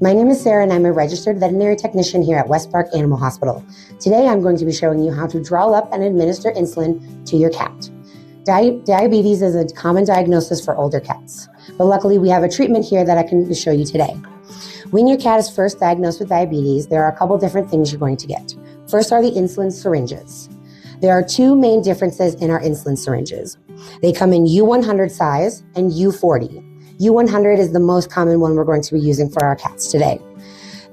My name is Sarah and I'm a registered veterinary technician here at West Park Animal Hospital. Today I'm going to be showing you how to draw up and administer insulin to your cat. Diabetes is a common diagnosis for older cats, but luckily we have a treatment here that I can show you today. When your cat is first diagnosed with diabetes, there are a couple different things you're going to get. First are the insulin syringes. There are two main differences in our insulin syringes. They come in U100 size and U40. U100 is the most common one we're going to be using for our cats today.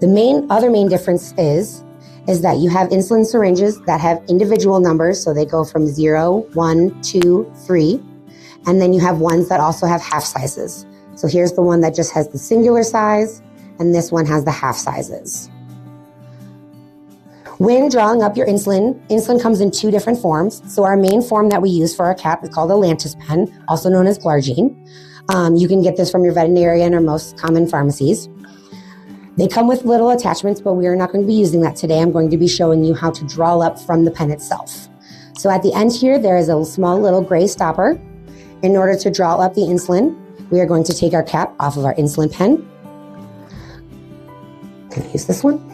The other main difference is that you have insulin syringes that have individual numbers, so they go from 0, 1, 2, 3, and then you have ones that also have half sizes. So here's the one that just has the singular size, and this one has the half sizes. When drawing up your insulin comes in two different forms. So our main form that we use for our cat is called a Lantus pen, also known as glargine. You can get this from your veterinarian or most common pharmacies. They come with little attachments, but we are not going to be using that today. I'm going to be showing you how to draw up from the pen itself. So at the end here, there is a small little gray stopper. In order to draw up the insulin, we are going to take our cap off of our insulin pen. Can I use this one?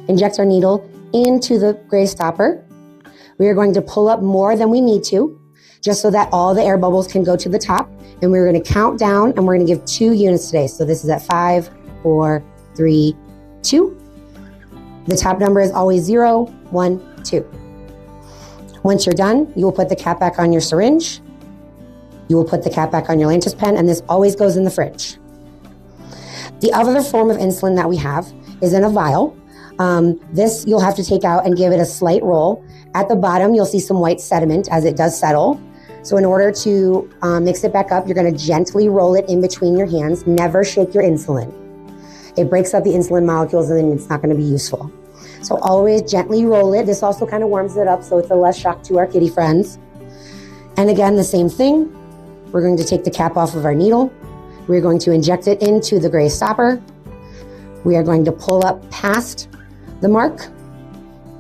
Inject our needle into the gray stopper. We are going to pull up more than we need to, just so that all the air bubbles can go to the top. And we're going to count down and we're going to give 2 units today. So this is at 5, 4, 3, 2. The top number is always 0, 1, 2. Once you're done, you will put the cap back on your syringe. You will put the cap back on your Lantus pen, and this always goes in the fridge. The other form of insulin that we have is in a vial. This you'll have to take out and give it a slight roll. At the bottom, you'll see some white sediment as it does settle. So in order to mix it back up, you're going to gently roll it in between your hands. Never shake your insulin. It breaks up the insulin molecules and then it's not going to be useful. So always gently roll it. This also kind of warms it up so it's a less shock to our kitty friends. And again, the same thing. We're going to take the cap off of our needle. We're going to inject it into the gray stopper. We are going to pull up past the mark.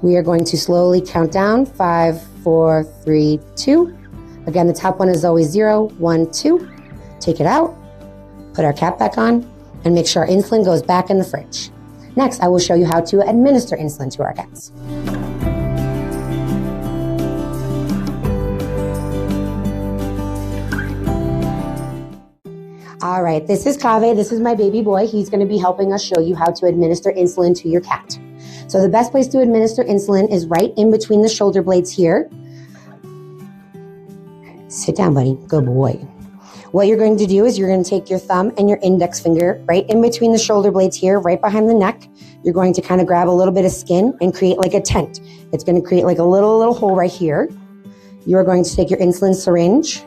We are going to slowly count down 5, 4, 3, 2. Again, the top one is always 0, 1, 2. Take it out, put our cap back on, and make sure our insulin goes back in the fridge. Next, I will show you how to administer insulin to our cats. All right, this is Kaveh. This is my baby boy. He's going to be helping us show you how to administer insulin to your cat. So the best place to administer insulin is right in between the shoulder blades here. Sit down, buddy. Good boy. What you're going to do is you're going to take your thumb and your index finger right in between the shoulder blades here, right behind the neck. You're going to kind of grab a little bit of skin and create like a tent. It's going to create like a little hole right here. You're going to take your insulin syringe.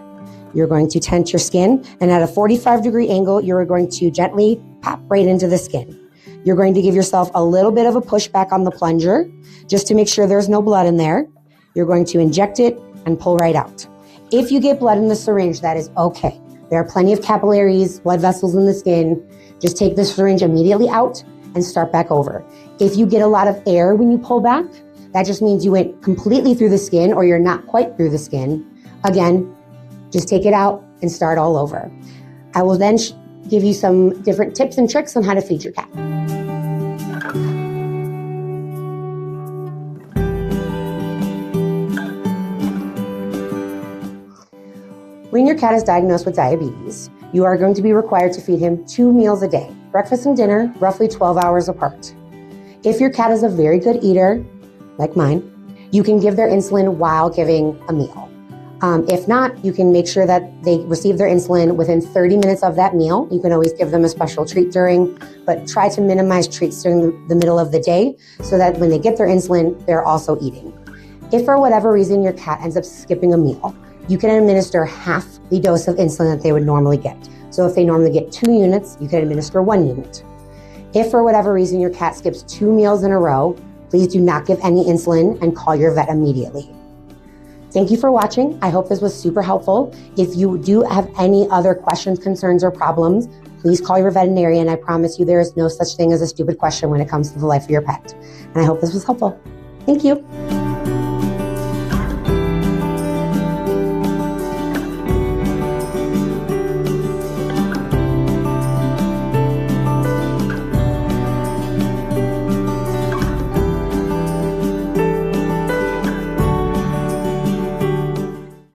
You're going to tent your skin, and at a 45-degree angle, you're going to gently pop right into the skin. You're going to give yourself a little bit of a push back on the plunger just to make sure there's no blood in there. You're going to inject it and pull right out. If you get blood in the syringe, that is okay. There are plenty of capillaries, blood vessels in the skin. Just take the syringe immediately out and start back over. If you get a lot of air when you pull back, that just means you went completely through the skin or you're not quite through the skin. Again, just take it out and start all over. I will then give you some different tips and tricks on how to feed your cat. When your cat is diagnosed with diabetes, you are going to be required to feed him 2 meals a day, breakfast and dinner, roughly 12 hours apart. If your cat is a very good eater, like mine, you can give their insulin while giving a meal. If not, you can make sure that they receive their insulin within 30 minutes of that meal. You can always give them a special treat during, but try to minimize treats during the middle of the day so that when they get their insulin, they're also eating. If for whatever reason your cat ends up skipping a meal, you can administer half the dose of insulin that they would normally get. So if they normally get 2 units, you can administer 1 unit. If for whatever reason your cat skips 2 meals in a row, please do not give any insulin and call your vet immediately. Thank you for watching. I hope this was super helpful. If you do have any other questions, concerns, or problems, please call your veterinarian. I promise you there is no such thing as a stupid question when it comes to the life of your pet. And I hope this was helpful. Thank you.